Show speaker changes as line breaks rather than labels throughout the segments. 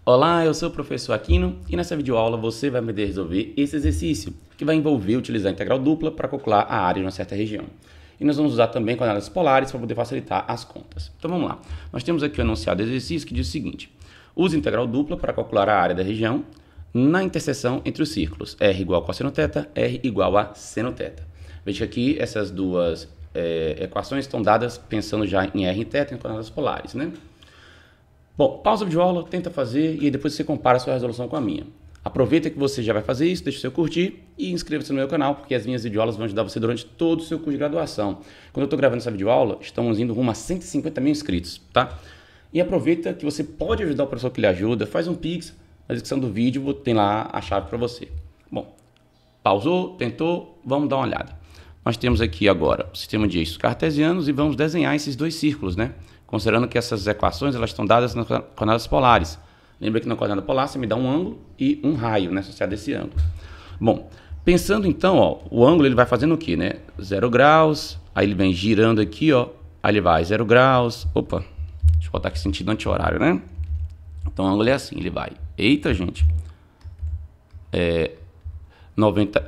Olá, eu sou o professor Aquino e nessa videoaula você vai poder resolver esse exercício que vai envolver utilizar a integral dupla para calcular a área de uma certa região. E nós vamos usar também coordenadas polares para poder facilitar as contas. Então vamos lá. Nós temos aqui o enunciado do exercício que diz o seguinte: use integral dupla para calcular a área da região na interseção entre os círculos r igual a cosseno θ, r igual a seno θ. Veja que aqui essas duas equações estão dadas pensando já em r e θ em coordenadas polares, né? Bom, pausa a videoaula, tenta fazer e depois você compara a sua resolução com a minha. Aproveita que você já vai fazer isso, deixa o seu curtir e inscreva-se no meu canal, porque as minhas videoaulas vão ajudar você durante todo o seu curso de graduação. Quando eu estou gravando essa videoaula, estamos indo rumo a 150 mil inscritos, tá? E aproveita que você pode ajudar o professor que lhe ajuda, faz um Pix, na descrição do vídeo tem lá a chave para você. Bom, pausou, tentou, vamos dar uma olhada. Nós temos aqui agora o sistema de eixos cartesianos e vamos desenhar esses dois círculos, né? Considerando que essas equações elas estão dadas nas coordenadas polares. Lembra que na coordenada polar você me dá um ângulo e um raio, né, associado a esse ângulo. Bom, pensando então, ó, o ângulo ele vai fazendo o quê, né? 0 graus, aí ele vem girando aqui, ó, aí ele vai 0 graus, opa, deixa eu botar aqui sentido anti-horário, né? Então o ângulo é assim, ele vai, eita gente,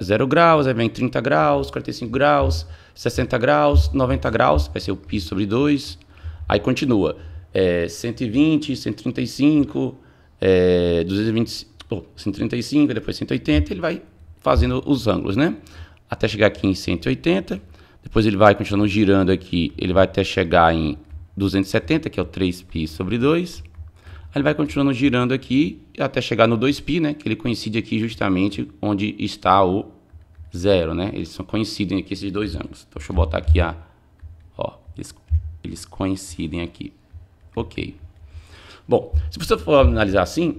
0 graus, aí vem 30 graus, 45 graus, 60 graus, 90 graus, vai ser o π sobre 2, aí continua, 120, 135, 220, 135, depois 180, ele vai fazendo os ângulos, né? Até chegar aqui em 180, depois ele vai continuando girando aqui, ele vai até chegar em 270, que é o 3π sobre 2, aí ele vai continuando girando aqui até chegar no 2π, né? Que ele coincide aqui justamente onde está o zero, né? Eles são coincidem aqui esses dois ângulos. Então deixa eu botar aqui ó, eles coincidem aqui. Ok. Bom, se você for analisar assim,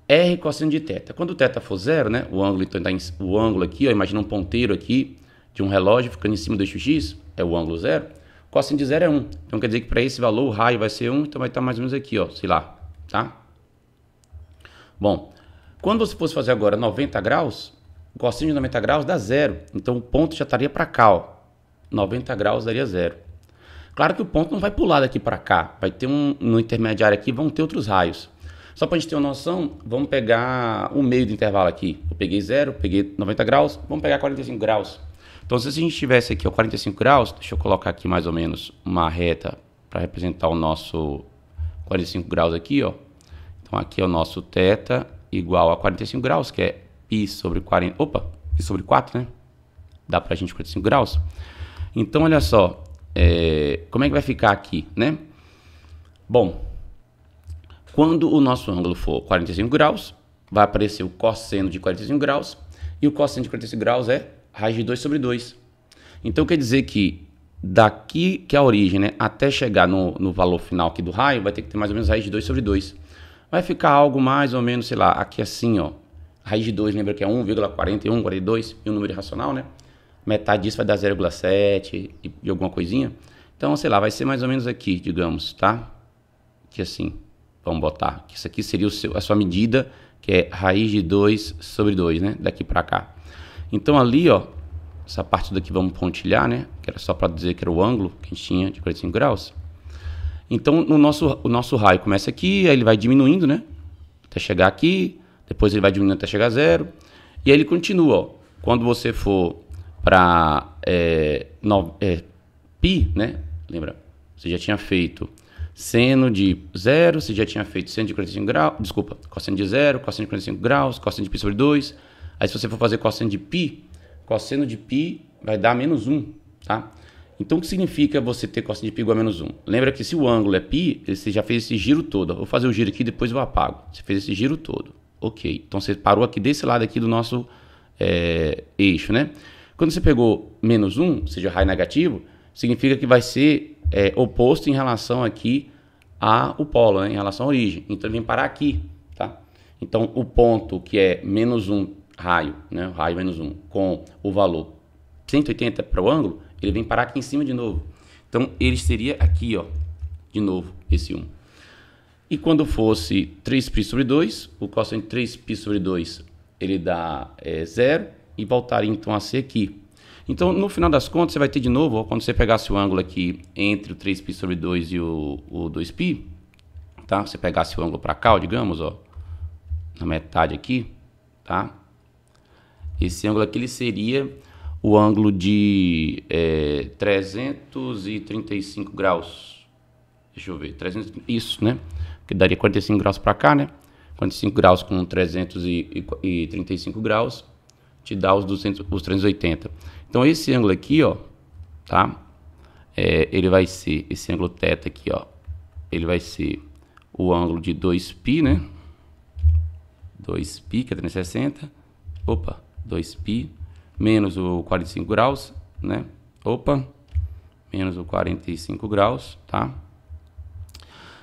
r cosseno de θ. Quando o θ for zero, né? O ângulo, então, o ângulo aqui, ó, imagina um ponteiro aqui de um relógio ficando em cima do eixo x, é o ângulo zero. Cosseno de zero é 1. Então quer dizer que para esse valor o raio vai ser 1, então vai estar mais ou menos aqui, ó, sei lá, tá? Bom, quando você fosse fazer agora 90 graus, o cosseno de 90 graus dá zero. Então o ponto já estaria para cá, ó. 90 graus daria zero. Claro que o ponto não vai pular daqui para cá. Vai ter no intermediário aqui, vão ter outros raios. Só para a gente ter uma noção, vamos pegar o meio do intervalo aqui. Eu peguei 0, peguei 90 graus, vamos pegar 45 graus. Então, se a gente tivesse aqui ó, 45 graus, deixa eu colocar aqui mais ou menos uma reta para representar o nosso 45 graus aqui, ó. Então, aqui é o nosso θ igual a 45 graus, que é π sobre 40... Opa, π sobre 4, né? Dá para a gente 45 graus. Então, olha só, como é que vai ficar aqui, né? Bom, quando o nosso ângulo for 45 graus, vai aparecer o cosseno de 45 graus, e o cosseno de 45 graus é raiz de 2 sobre 2. Então quer dizer que daqui, que é a origem, né, até chegar no valor final aqui do raio, vai ter que ter mais ou menos raiz de 2 sobre 2. Vai ficar algo mais ou menos, sei lá, aqui assim, ó. Raiz de 2, lembra que é 1,41, 42, e um número irracional, né? Metade disso vai dar 0,7 e alguma coisinha. Então, sei lá, vai ser mais ou menos aqui, digamos, tá? Que assim, vamos botar, que isso aqui seria a sua medida, que é raiz de 2 sobre 2, né? Daqui para cá. Então ali, ó, essa parte daqui vamos pontilhar, né? Que era só para dizer que era o ângulo que a gente tinha de 45 graus. Então o nosso raio começa aqui, aí ele vai diminuindo, né? Até chegar aqui, depois ele vai diminuindo até chegar a zero. E aí ele continua, ó. Quando você for para π, né? Lembra? Você já tinha feito seno de 0, você já tinha feito seno de 45 graus, desculpa, cosseno de 0, cosseno de 45 graus, cosseno de π sobre 2. Aí se você for fazer cosseno de π vai dar menos 1, tá? Então o que significa você ter cosseno de π igual a menos 1? Lembra que se o ângulo é π, você já fez esse giro todo. Vou fazer o giro aqui, depois eu apago. Você fez esse giro todo. Ok, então você parou aqui desse lado aqui do nosso eixo, né? Quando você pegou menos 1, ou seja, raio negativo, significa que vai ser oposto em relação aqui ao polo, né? Em relação à origem. Então ele vem parar aqui, tá? Então o ponto que é menos 1 raio, né? O raio menos 1 com o valor 180 para o ângulo, ele vem parar aqui em cima de novo. Então ele seria aqui, ó, de novo, esse 1. E quando fosse 3π sobre 2, o cosseno de 3π sobre 2, ele dá 0 e voltaria então a ser aqui. Então no final das contas você vai ter de novo, ó, quando você pegasse o ângulo aqui entre o 3π sobre 2 e o 2π, tá? Você pegasse o ângulo para cá, ó, digamos, ó, na metade aqui, tá? Esse ângulo aqui ele seria o ângulo de 335 graus. Deixa eu ver, 300, isso, né? Que daria 45 graus para cá, né? 45 graus com 335 graus te dá os 380. Então esse ângulo aqui, ó, tá? Ele vai ser, esse ângulo θ aqui, ó, ele vai ser o ângulo de 2π, né? 2π, que é 360. Opa, 2π menos o 45 graus, né? Opa, menos o 45 graus, tá?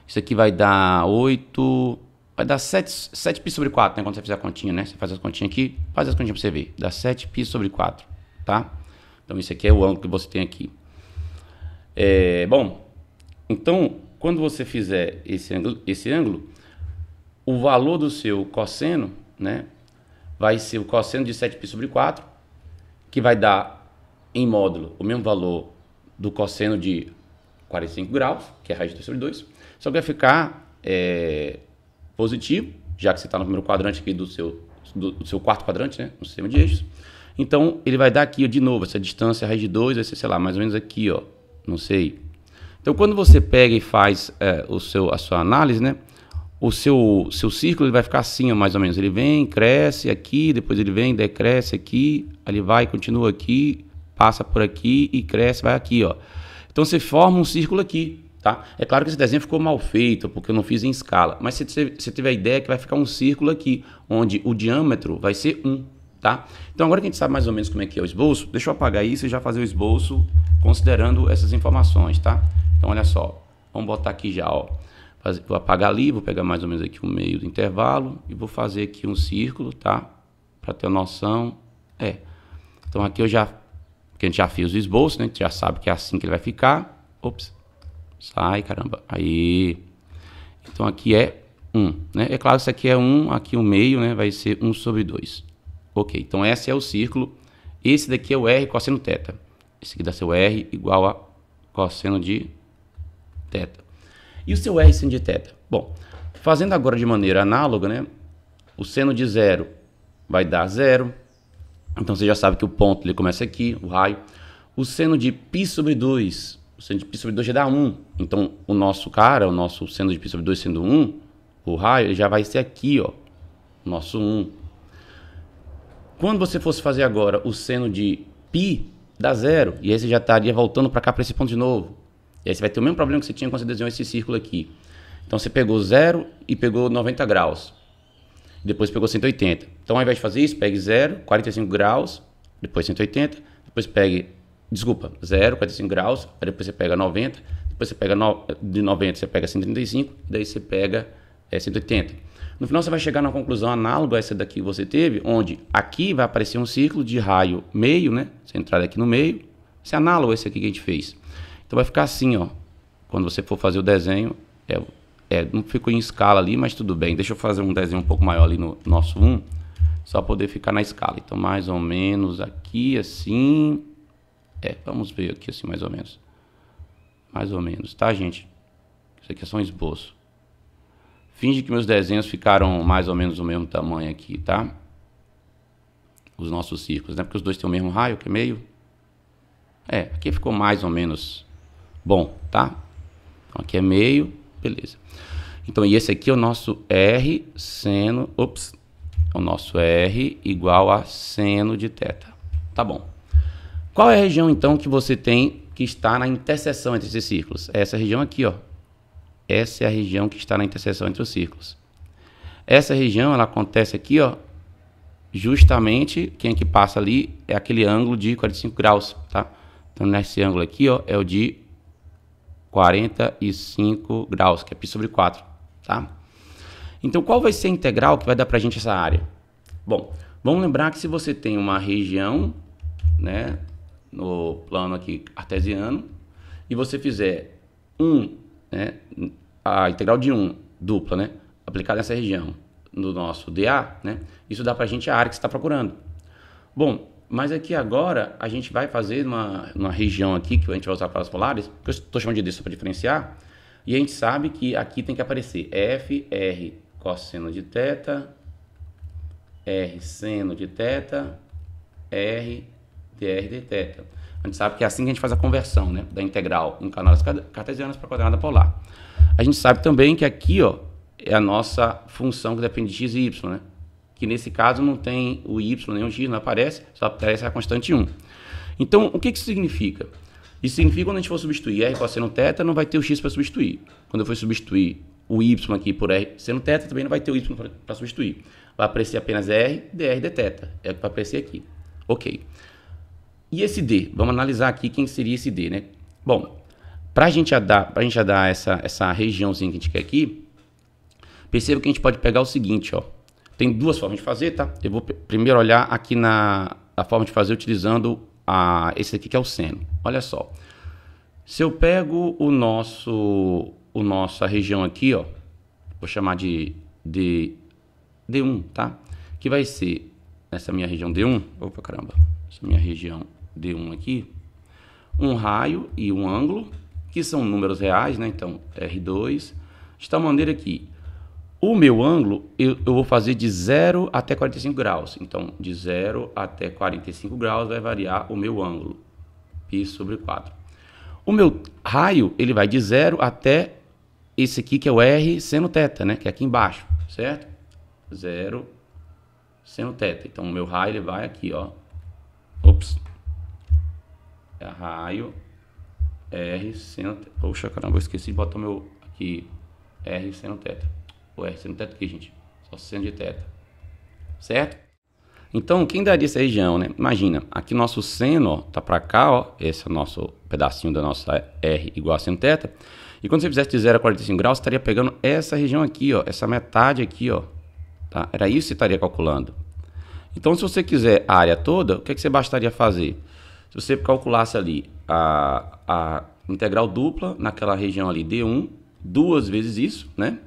Isso aqui vai dar 8, vai dar 7π sobre 4, né? Quando você fizer a continha, né? Você faz as continhas aqui, faz as continhas pra você ver. Dá 7π sobre 4, tá? Então isso aqui é o ângulo que você tem aqui. Bom, então quando você fizer esse ângulo, o valor do seu cosseno, né? Vai ser o cosseno de 7π sobre 4, que vai dar em módulo o mesmo valor do cosseno de 45 graus, que é raiz de 2 sobre 2, só que vai ficar positivo, já que você está no primeiro quadrante aqui do seu quarto quadrante, né, no sistema de eixos. Então, ele vai dar aqui, ó, de novo, essa distância raiz de 2 vai ser, sei lá, mais ou menos aqui, ó, não sei. Então, quando você pega e faz a sua análise, né, o seu círculo ele vai ficar assim, ó, mais ou menos. Ele vem, cresce aqui, depois ele vem, decresce aqui, aí ele vai, continua aqui, passa por aqui e cresce, vai aqui, ó. Então você forma um círculo aqui, tá? É claro que esse desenho ficou mal feito, porque eu não fiz em escala, mas você teve a ideia que vai ficar um círculo aqui, onde o diâmetro vai ser 1, tá? Então agora que a gente sabe mais ou menos como é que é o esboço, deixa eu apagar isso e já fazer o esboço considerando essas informações, tá? Então olha só, vamos botar aqui já, ó. Vou apagar ali, vou pegar mais ou menos aqui o meio do intervalo e vou fazer aqui um círculo, tá? Para ter noção. Então aqui porque a gente já fez o esboço, né? A gente já sabe que é assim que ele vai ficar. Ops, sai, caramba. Aí, então aqui é 1, né? É claro que isso aqui é 1, aqui o meio, né? Vai ser 1 sobre 2. Ok, então esse é o círculo. Esse daqui é o R cosseno θ. Esse aqui dá seu R igual a cosseno de θ. E o seu R seno de θ? Bom, fazendo agora de maneira análoga, né? O seno de 0 vai dar 0. Então você já sabe que o ponto ele começa aqui, o raio. O seno de π sobre 2, o seno de π sobre 2 já dá 1. Então o nosso seno de π sobre 2 sendo 1, o raio ele já vai ser aqui, ó, o nosso 1. Quando você fosse fazer agora o seno de π, dá 0. E aí você já estaria voltando para cá, para esse ponto de novo. E aí você vai ter o mesmo problema que você tinha quando você desenhou esse círculo aqui. Então você pegou 0 e pegou 90 graus. Depois pegou 180. Então ao invés de fazer isso, pegue 0, 45 graus, depois 180, depois pegue, 0, 45 graus, aí depois você pega 90, depois você pega de 90 você pega 135, daí você pega 180. No final você vai chegar na conclusão análoga a essa daqui que você teve, onde aqui vai aparecer um círculo de raio meio, né? Centrado aqui no meio. Esse é análogo a esse aqui que a gente fez. Então vai ficar assim, ó. Quando você for fazer o desenho, não ficou em escala ali, mas tudo bem. Deixa eu fazer um desenho um pouco maior ali no nosso 1, só poder ficar na escala. Então mais ou menos aqui, assim. Vamos ver aqui assim mais ou menos. Mais ou menos, tá, gente? Isso aqui é só um esboço. Finge que meus desenhos ficaram mais ou menos do mesmo tamanho aqui, tá? Os nossos círculos, né? Porque os dois têm o mesmo raio, que é meio. Aqui ficou mais ou menos bom, tá? Então aqui é meio, beleza. Então, e esse aqui é o nosso R seno, o nosso R igual a seno de θ. Tá bom. Qual é a região, então, que você tem que está na interseção entre esses círculos? Essa região aqui, ó. Essa é a região que está na interseção entre os círculos. Essa região, ela acontece aqui, ó. Justamente, quem é que passa ali é aquele ângulo de 45 graus, tá? Então, nesse ângulo aqui, ó, é o de 45 graus, que é π sobre 4, tá? Então, qual vai ser a integral que vai dar pra gente essa área? Bom, vamos lembrar que se você tem uma região, né, no plano aqui artesiano, e você fizer né, a integral de 1 dupla, né, aplicada nessa região, no nosso DA, né, isso dá pra gente a área que você está procurando. Bom, mas aqui agora a gente vai fazer uma região aqui, que a gente vai usar para as polares, que eu estou chamando de D só para diferenciar, E a gente sabe que aqui tem que aparecer f, r cosseno de θ, r seno de θ, r dr de θ. A gente sabe que é assim que a gente faz a conversão, né, da integral em coordenadas cartesianas para coordenada polar. A gente sabe também que aqui, ó, é a nossa função que depende de x e y, né? Que nesse caso não tem o y nem o x, não aparece, só aparece a constante 1. Então, o que isso significa? Isso significa que quando a gente for substituir r cosseno θ, não vai ter o x para substituir. Quando eu for substituir o y aqui por r seno θ, também não vai ter o y para substituir. Vai aparecer apenas r dr dθ. É o que vai aparecer aqui. Ok. E esse d? Vamos analisar aqui quem seria esse d, né? Bom, para a gente já dar essa regiãozinha que a gente quer aqui, perceba que a gente pode pegar o seguinte, ó. Tem duas formas de fazer, tá? Eu vou primeiro olhar aqui na forma de fazer utilizando esse aqui que é o seno. Olha só. Se eu pego nossa região aqui, ó, vou chamar de D1, tá? Que vai ser essa minha região D1. Opa, caramba. Essa minha região D1 aqui. Um raio e um ângulo, que são números reais, né? Então, R2. De tal maneira que o meu ângulo, eu vou fazer de 0 até 45 graus. Então, de 0 até 45 graus vai variar o meu ângulo. Π sobre 4. O meu raio, ele vai de 0 até esse aqui, que é o R seno θ, né? Que é aqui embaixo, certo? 0 seno θ. Então, o meu raio, ele vai aqui, ó. Ops. É raio R seno θ. Poxa, caramba, eu esqueci de botar o meu aqui. R seno θ. O R seno θ aqui, gente. Só seno de θ. Certo? Então, quem daria essa região, né? Imagina, aqui nosso seno, ó, tá para cá, ó. Esse é o nosso pedacinho da nossa R igual a seno θ. E quando você fizesse de 0 a 45 graus, você estaria pegando essa região aqui, ó. Essa metade aqui, ó. Tá? Era isso que você estaria calculando. Então, se você quiser a área toda, o que você bastaria fazer? Se você calculasse ali a integral dupla naquela região ali, D1, duas vezes isso, né?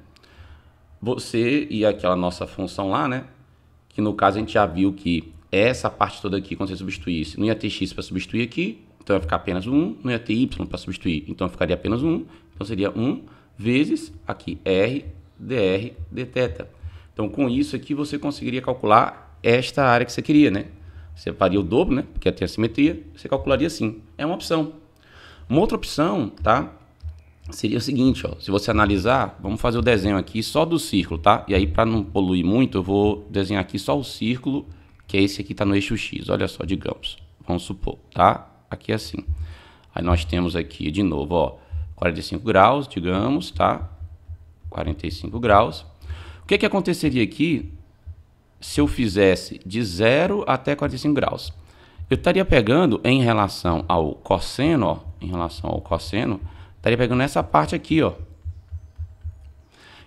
Você e aquela nossa função lá, né? Que no caso a gente já viu que essa parte toda aqui, quando você substituísse, não ia ter x para substituir aqui, então ia ficar apenas 1, não ia ter y para substituir, então ficaria apenas 1, então seria 1 vezes aqui, r dr dθ. Então com isso aqui você conseguiria calcular esta área que você queria, né? Você faria o dobro, né? Porque tem a simetria, você calcularia assim. É uma opção. Uma outra opção, tá? Seria o seguinte, ó. Se você analisar, vamos fazer o desenho aqui só do círculo, tá? E aí, para não poluir muito, eu vou desenhar aqui só o círculo, que é esse aqui, tá no eixo X. Olha só, digamos. Vamos supor, tá? Aqui é assim. Aí nós temos aqui, de novo, ó, 45 graus, digamos, tá? 45 graus. O que aconteceria aqui se eu fizesse de 0 até 45 graus? Eu estaria pegando em relação ao cosseno, ó, estaria pegando essa parte aqui, ó.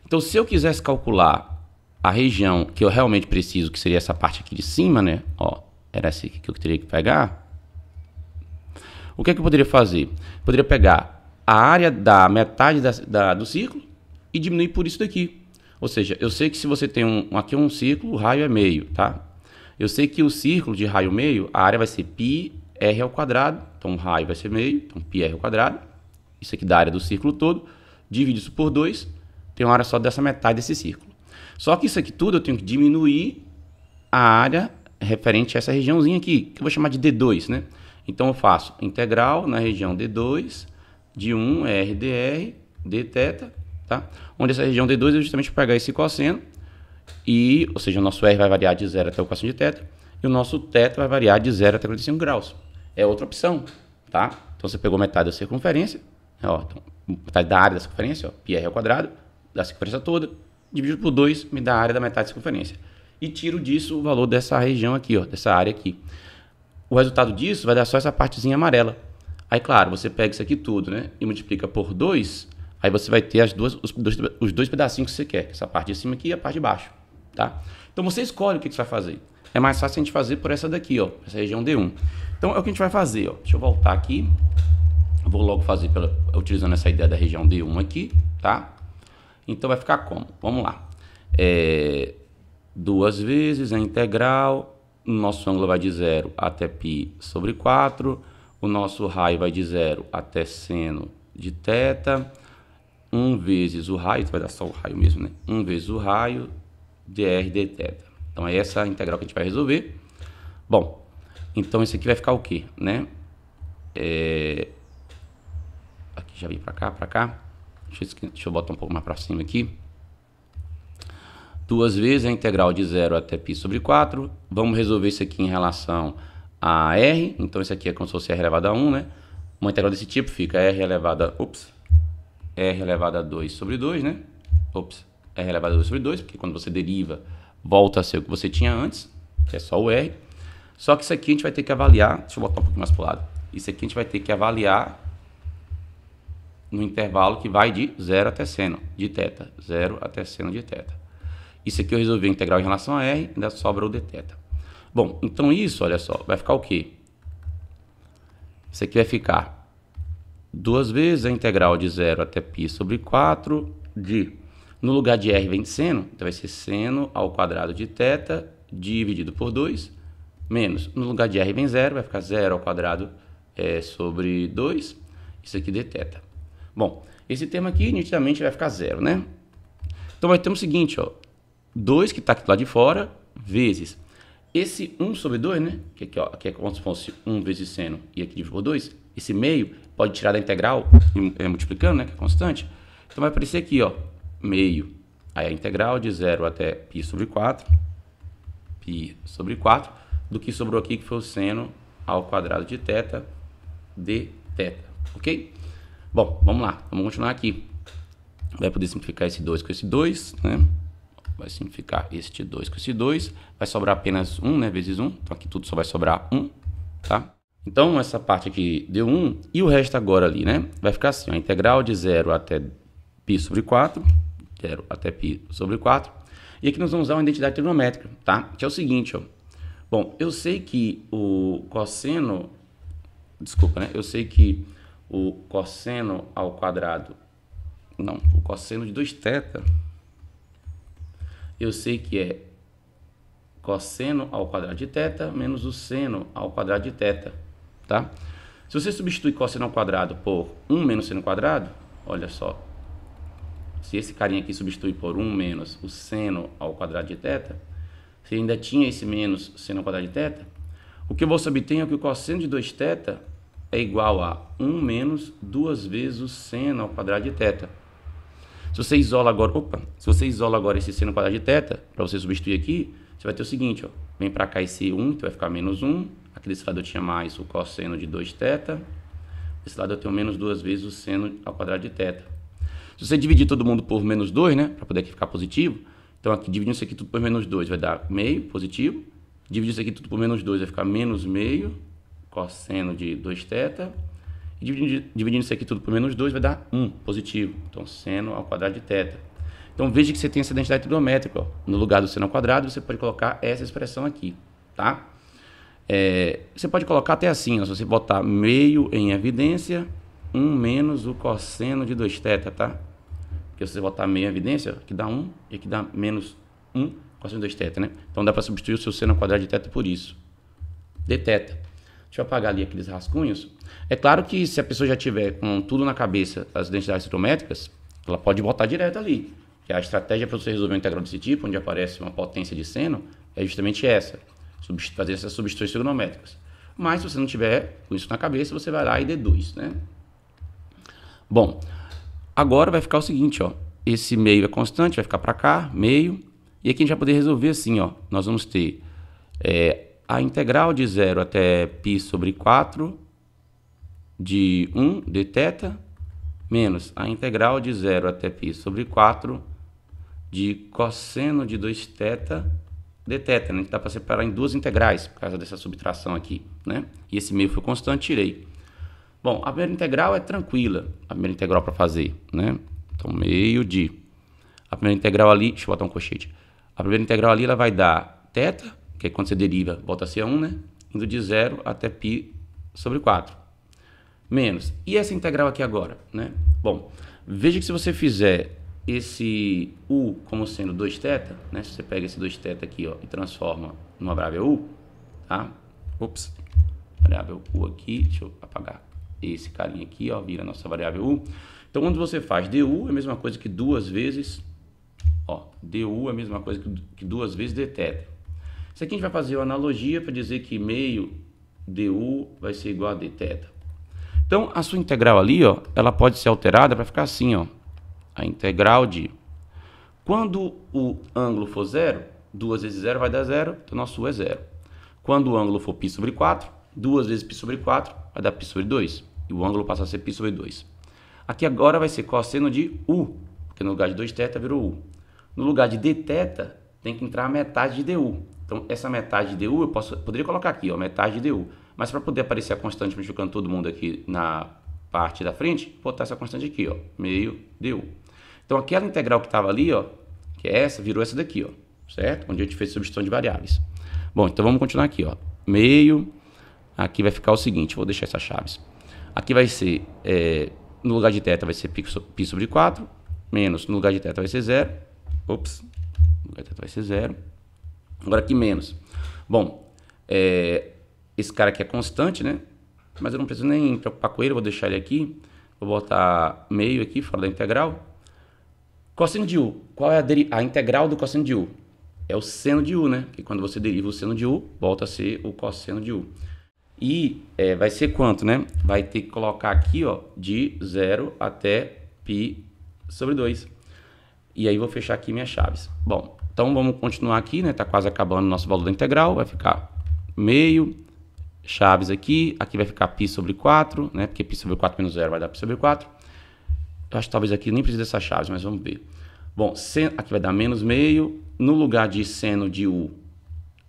Então, se eu quisesse calcular a região que eu realmente preciso, que seria essa parte aqui de cima, né? Ó, era essa aqui que eu teria que pegar. O que eu poderia fazer? Eu poderia pegar a área da metade do círculo e diminuir por isso daqui. Ou seja, eu sei que se você tem aqui um círculo, o raio é meio, tá? Eu sei que o círculo de raio meio, a área vai ser πr ao quadrado. Então, o raio vai ser meio, então πr ao quadrado. Isso aqui da área do círculo todo. Divide isso por 2, tem uma área só dessa metade desse círculo. Só que isso aqui tudo eu tenho que diminuir a área referente a essa regiãozinha aqui, que eu vou chamar de D2, né? Então, eu faço integral na região D2, de 1 r dr dθ, tá? Onde essa região D2 é justamente para pegar esse cosseno, ou seja, o nosso R vai variar de 0 até o cosseno de θ, e o nosso θ vai variar de 0 até 45 graus. É outra opção, tá? Então, você pegou metade da circunferência, ó, então, metade da área da circunferência, ó, πr ao quadrado, da circunferência toda, dividido por 2, me dá a área da metade da circunferência. E tiro disso o valor dessa região aqui, ó, dessa área aqui. O resultado disso vai dar só essa partezinha amarela. Aí, claro, você pega isso aqui tudo, né, e multiplica por 2, aí você vai ter os dois pedacinhos que você quer, essa parte de cima aqui e a parte de baixo, tá? Então, você escolhe o que você vai fazer. É mais fácil a gente fazer por essa daqui, ó, essa região D1. Então, é o que a gente vai fazer, ó. Deixa eu voltar aqui. Vou logo fazer utilizando essa ideia da região D1 aqui, tá? Então, vai ficar como? Vamos lá. Duas vezes a integral. O nosso ângulo vai de 0 até π sobre 4. O nosso raio vai de 0 até seno de θ. 1 vezes o raio, vai dar só o raio mesmo, né? 1 vezes o raio de r dθ. Então, é essa a integral que a gente vai resolver. Bom, então isso aqui vai ficar o quê, né? Aqui já vem para cá. Deixa eu botar um pouco mais para cima aqui. 2 vezes a integral de 0 até π sobre 4. Vamos resolver isso aqui em relação a r. Então, isso aqui é como se fosse r elevado a 1, né? Uma integral desse tipo fica r elevado a 2 sobre 2, né? R elevado a 2 sobre 2, porque quando você deriva, volta a ser o que você tinha antes, que é só o r. Só que isso aqui a gente vai ter que avaliar, deixa eu botar um pouquinho mais para o lado. Isso aqui a gente vai ter que avaliar no intervalo que vai de 0 até seno de θ. 0 até seno de θ. Isso aqui eu resolvi a integral em relação a r, ainda sobra o dθ. Bom, então isso, olha só, vai ficar o quê? Isso aqui vai ficar 2 vezes a integral de 0 até π sobre 4 de... No lugar de r vem seno, então vai ser seno ao quadrado de θ dividido por 2, menos, no lugar de r vem 0, vai ficar 0 ao quadrado sobre 2, isso aqui dθ. Bom, esse termo aqui nitidamente vai ficar 0, né? Então vai ter o seguinte, ó, 2 que está aqui do lado de fora, vezes esse 1 sobre 2, né? Que aqui, ó, aqui é como se fosse 1 vezes seno e aqui dividido por 2. Esse meio pode tirar da integral, multiplicando, né? Que é constante. Então vai aparecer aqui, ó, meio. Aí a integral de 0 até π sobre 4, do que sobrou aqui, que foi o seno ao quadrado de θ dθ, ok? Bom, vamos lá, vamos continuar aqui. Vai poder simplificar esse 2 com esse 2, né? Vai simplificar este 2 com esse 2. Vai sobrar apenas 1, né? Vezes 1. Então aqui tudo só vai sobrar 1, tá? Então essa parte aqui deu 1. E o resto agora ali, né? Vai ficar assim, ó, a integral de 0 até π sobre 4. 0 até π sobre 4. E aqui nós vamos usar uma identidade trigonométrica, tá? Que é o seguinte, ó. Bom, eu sei que o cosseno... Desculpa, né? Eu sei que o cosseno ao quadrado... Não, o cosseno de 2θ... Eu sei que é cosseno ao quadrado de θ menos o seno ao quadrado de θ, tá? Se você substituir cosseno ao quadrado por 1 menos seno ao quadrado, olha só. Se esse carinha aqui substituir por 1 menos o seno ao quadrado de θ, você ainda tinha esse menos seno ao quadrado de θ, o que você obtém é que o cosseno de 2θ é igual a 1 menos 2 vezes o seno ao quadrado de θ. Se você isola agora esse seno ao quadrado de θ, para você substituir aqui, você vai ter o seguinte, ó, vem para cá esse 1, então vai ficar menos 1, aqui desse lado eu tinha mais o cosseno de 2θ, desse lado eu tenho menos 2 vezes o seno ao quadrado de θ. Se você dividir todo mundo por menos 2, né, para poder aqui ficar positivo, então aqui dividindo isso aqui tudo por menos 2 vai dar meio, positivo, dividir isso aqui tudo por menos 2 vai ficar menos meio, cosseno de 2θ, e dividindo isso aqui tudo por menos 2 vai dar 1, positivo. Então, seno ao quadrado de θ. Então, veja que você tem essa identidade trigonométrica. Ó. No lugar do seno ao quadrado, você pode colocar essa expressão aqui, tá? Você pode colocar até assim, ó, se você botar meio em evidência, 1 menos o cosseno de 2θ, tá? Porque se você botar meio em evidência, aqui dá 1 e aqui dá menos 1 cosseno de 2θ, né? Então, dá para substituir o seu seno ao quadrado de θ por isso. dθ. Deixa eu apagar ali aqueles rascunhos. É claro que se a pessoa já tiver com tudo na cabeça as identidades trigonométricas, ela pode botar direto ali. Que a estratégia para você resolver um integral desse tipo, onde aparece uma potência de seno, é justamente essa. Fazer essas substituições trigonométricas. Mas se você não tiver com isso na cabeça, você vai lá e deduz, né? Bom, agora vai ficar o seguinte, ó. Esse meio é constante, vai ficar para cá, meio. E aqui a gente vai poder resolver assim, ó. Nós vamos ter... a integral de 0 até π sobre 4 de 1 dθ menos a integral de 0 até π sobre 4 de cosseno de 2θ dθ, né? Dá para separar em duas integrais por causa dessa subtração aqui, né? E esse meio foi constante, tirei. Bom, a primeira integral é tranquila, a primeira integral para fazer, né? Então, meio de... A primeira integral ali, deixa eu botar um colchete. A primeira integral ali, ela vai dar θ, que é quando você deriva, volta a ser 1, né? Indo de 0 até π sobre 4. Menos. E essa integral aqui agora, né? Bom, veja que se você fizer esse u como sendo 2θ, né? Se você pega esse 2θ aqui, ó, e transforma numa variável u, tá? Variável u aqui, deixa eu apagar esse carinha aqui, ó, vira a nossa variável u. Então, quando você faz DU, é a mesma coisa que 2 vezes... Ó, DU é a mesma coisa que 2 vezes dθ. Isso aqui a gente vai fazer uma analogia para dizer que meio DU vai ser igual a dθ. Então, a sua integral ali, ó, ela pode ser alterada para ficar assim, ó. A integral de... Quando o ângulo for 0, 2 vezes 0 vai dar 0, então nosso U é 0. Quando o ângulo for π sobre 4, 2 vezes π sobre 4 vai dar π sobre 2. E o ângulo passa a ser π sobre 2. Aqui agora vai ser cosseno de U, porque no lugar de 2θ virou U. No lugar de dθ, tem que entrar a metade de du. Então, essa metade de du, eu poderia colocar aqui, ó, metade de du. Mas para poder aparecer a constante multiplicando todo mundo aqui na parte da frente, vou botar essa constante aqui, ó, meio du. Então, aquela integral que estava ali, ó, que é essa, virou essa daqui, ó, certo? Onde a gente fez substituição de variáveis. Bom, então vamos continuar aqui, ó. Meio, aqui vai ficar o seguinte, vou deixar essas chaves. Aqui vai ser, no lugar de θ vai ser π sobre 4, menos, no lugar de θ vai ser 0. Ops, no lugar de θ vai ser 0. Agora aqui menos. Bom, esse cara aqui é constante, né? Mas eu não preciso nem me preocupar com ele, eu vou deixar ele aqui. Vou botar meio aqui, fora da integral. Cosseno de U. Qual é a integral do cosseno de U? É o seno de U, né? Que quando você deriva o seno de U, volta a ser o cosseno de U. E vai ser quanto, né? Vai ter que colocar aqui, ó, de 0 até π sobre 2. E aí vou fechar aqui minhas chaves. Bom, então vamos continuar aqui, né? Tá quase acabando o nosso valor da integral. Vai ficar meio, chaves aqui. Aqui vai ficar π sobre 4, né? Porque π sobre 4 menos 0 vai dar π sobre 4. Eu acho que talvez aqui nem precise dessas chaves, mas vamos ver. Bom, aqui vai dar menos meio. No lugar de seno de U,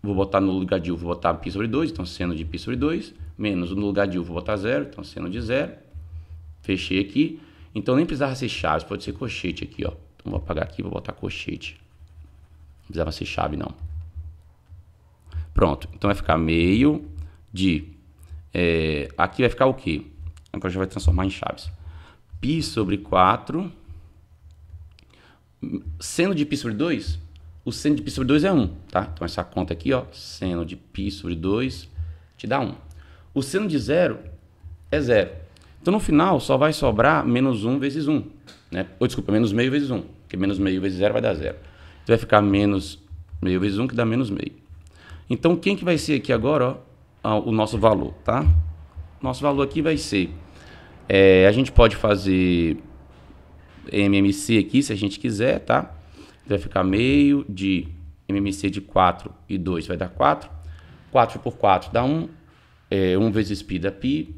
vou botar no lugar de U, vou botar π sobre 2. Então, seno de π sobre 2. Menos no lugar de U, vou botar 0. Então, seno de 0. Fechei aqui. Então, nem precisava ser chaves, pode ser colchete aqui, ó. Então, vou apagar aqui, vou botar colchete. Não precisava ser chave, não. Pronto. Então, vai ficar meio de... aqui vai ficar o quê? Agora já vai transformar em chaves. π sobre 4. Seno de π sobre 2. O seno de π sobre 2 é 1, tá? Então, essa conta aqui, ó. Seno de π sobre 2 te dá 1. O seno de 0 é 0. Então, no final, só vai sobrar menos 1 vezes 1. Né? Ou, desculpa, menos meio vezes 1. Porque menos meio vezes 0 vai dar 0. Então, vai ficar menos meio vezes 1, que dá menos meio. Então, quem que vai ser aqui agora, ó, o nosso valor, tá? Nosso valor aqui vai ser... a gente pode fazer MMC aqui, se a gente quiser, tá? Vai ficar meio de MMC de 4 e 2 vai dar 4. 4 por 4 dá 1. 1 vezes π dá π.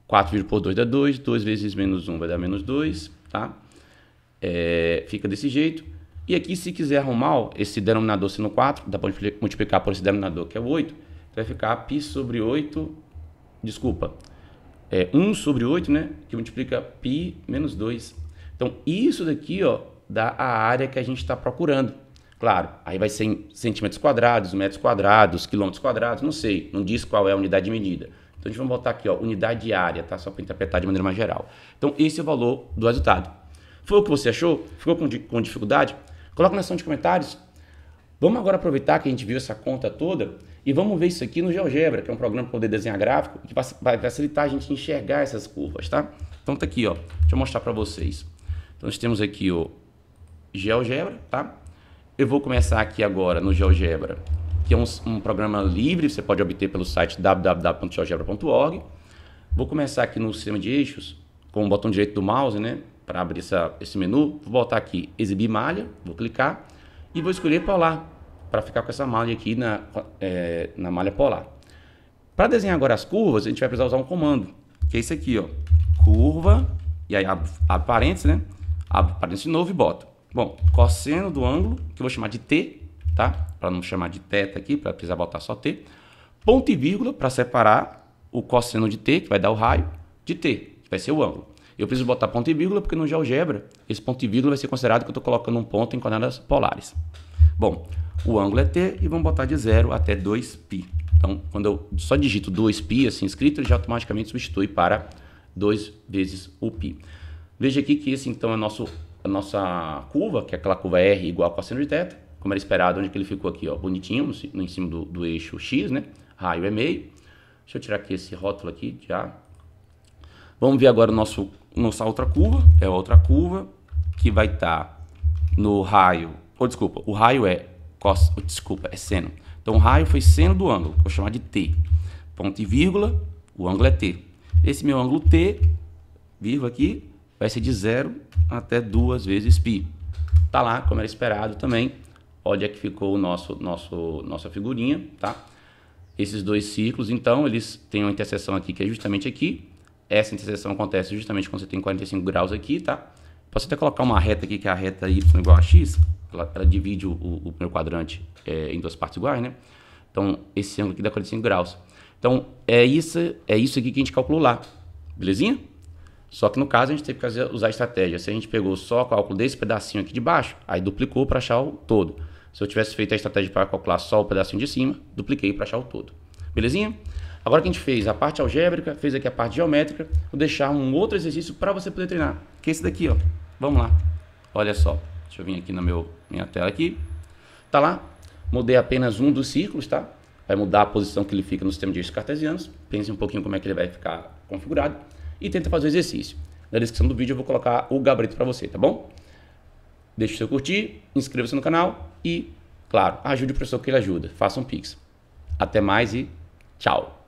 4 dividido por 2 dá 2. 2 vezes menos 1 vai dar menos 2, tá? Fica desse jeito. E aqui, se quiser arrumar esse denominador sendo 4, dá para multiplicar por esse denominador, que é o 8. Vai ficar π sobre 8... Desculpa. 1 sobre 8, né? Que multiplica π menos 2. Então, isso daqui, ó, dá a área que a gente está procurando. Claro, aí vai ser em centímetros quadrados, metros quadrados, quilômetros quadrados, não sei. Não diz qual é a unidade de medida. Então, a gente vai botar aqui, ó, unidade de área, tá? Só para interpretar de maneira mais geral. Então, esse é o valor do resultado. Foi o que você achou? Ficou com dificuldade? Coloca na seção de comentários. Vamos agora aproveitar que a gente viu essa conta toda e vamos ver isso aqui no GeoGebra, que é um programa para poder desenhar gráfico, que vai facilitar a gente enxergar essas curvas, tá? Então tá aqui, ó. Deixa eu mostrar para vocês. Então nós temos aqui o GeoGebra, tá? Eu vou começar aqui agora no GeoGebra, que é um programa livre, você pode obter pelo site www.geogebra.org. Vou começar aqui no sistema de eixos, com o botão direito do mouse, né? Para abrir esse menu. Vou botar aqui exibir malha, vou clicar e vou escolher polar, para ficar com essa malha aqui na malha polar. Para desenhar agora as curvas, a gente vai precisar usar um comando, que é esse aqui, ó. Curva, e aí abre parênteses, né? Abre parênteses de novo e boto. Bom, cosseno do ângulo, que eu vou chamar de T, tá? Para não chamar de θ aqui, para precisar botar só T. Ponto e vírgula, para separar o cosseno de T, que vai dar o raio, de T, que vai ser o ângulo. Eu preciso botar ponto e vírgula, porque no GeoGebra, esse ponto e vírgula vai ser considerado que eu estou colocando um ponto em coordenadas polares. Bom, o ângulo é T e vamos botar de 0 até 2π. Então, quando eu só digito 2π assim escrito, ele já automaticamente substitui para 2 vezes o π. Veja aqui que esse então é a nossa curva, que é aquela curva R igual a cosseno de θ, como era esperado, onde que ele ficou aqui, ó, bonitinho, em cima do eixo X, né? Raio é meio. Deixa eu tirar aqui esse rótulo aqui já. Vamos ver agora o nossa outra curva, é outra curva que vai estar no raio, desculpa, o raio é é seno. Então o raio foi seno do ângulo, vou chamar de t. Ponto e vírgula, o ângulo é t. Esse meu ângulo t, vírgula aqui, vai ser de 0 até 2 vezes π. Tá lá, como era esperado também. Olha que ficou nossa figurinha, tá? Esses dois círculos, então, eles têm uma interseção aqui, que é justamente aqui. Essa interseção acontece justamente quando você tem 45 graus aqui, tá? Posso até colocar uma reta aqui, que é a reta y igual a x. Ela divide o primeiro quadrante em duas partes iguais, né? Então, esse ângulo aqui dá 45 graus. Então, é isso aqui que a gente calculou lá. Belezinha? Só que no caso a gente teve que usar a estratégia. Se a gente pegou só o cálculo desse pedacinho aqui de baixo, aí duplicou para achar o todo. Se eu tivesse feito a estratégia para calcular só o pedacinho de cima, dupliquei para achar o todo. Belezinha? Agora que a gente fez a parte algébrica, fez aqui a parte geométrica, vou deixar um outro exercício para você poder treinar, que é esse daqui, ó. Vamos lá. Olha só. Deixa eu vir aqui na minha tela aqui. Tá lá. Mudei apenas um dos círculos, tá? Vai mudar a posição que ele fica no sistema de eixos cartesianos. Pense um pouquinho como é que ele vai ficar configurado e tenta fazer o exercício. Na descrição do vídeo eu vou colocar o gabarito para você, tá bom? Deixe o seu curtir, inscreva-se no canal e, claro, ajude o professor que ele ajuda. Faça um Pix. Até mais e tchau!